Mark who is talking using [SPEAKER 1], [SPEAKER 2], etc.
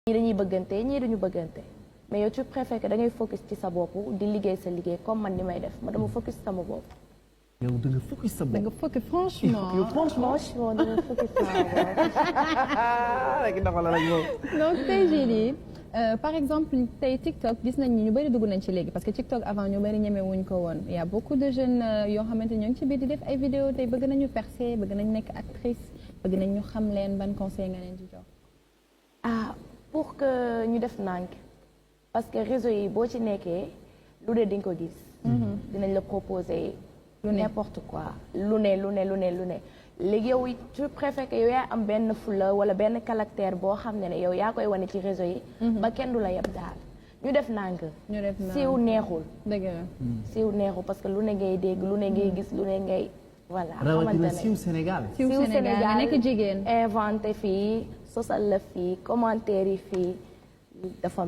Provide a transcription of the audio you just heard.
[SPEAKER 1] ñii dañuy bëggante ñii duñu bëggante mais yow tu préfères que da ngay focus ci sa bopp di liggéey sa liggéey comme man ni may def ma dama focus sama bopp.
[SPEAKER 2] yow da nga focus sa bopp.
[SPEAKER 3] da nga focus franchement.
[SPEAKER 2] yow
[SPEAKER 1] franchement da nga focus sama bopp.
[SPEAKER 2] rek dafa la rek moom.
[SPEAKER 3] donc tey jii nii par exemple tey TikTok gis nañ ni ñu bëri dugg nañ ci léegi parce que TikTok avant ñu bëri ñeme wuñ ko woon y a beaucoup de jeunes yoo xamante ñoo ngi ci biir di def ay vidéo tey bëgg nañu percer bëgg nañ nekk actrice bëgg nañ ñu xam leen ban conseil nga leen di jox.
[SPEAKER 1] ah pour que ñu def nànk parce que réseau yi boo ci nekkee lu ne di nga ko gis. dinañ la proposer n'importe quoi lu ne léegi yow tu préfères que yow yaa am benn fula wala benn caractère boo xam ne yow yaa koy wane ci réseau yi. ba kenn du la yeb daal ñu def nànk. siiw neexul.
[SPEAKER 3] dëgg la
[SPEAKER 1] siiw neexul parce que lu ne ngay dégg lu ne ngay gis lu ne ngay. voilà
[SPEAKER 2] rawatina siiw Sénégal.
[SPEAKER 3] siiw Sénégal nga nekk jigéen.
[SPEAKER 1] inventé fii sosal la fii commentaire yi fii dafa.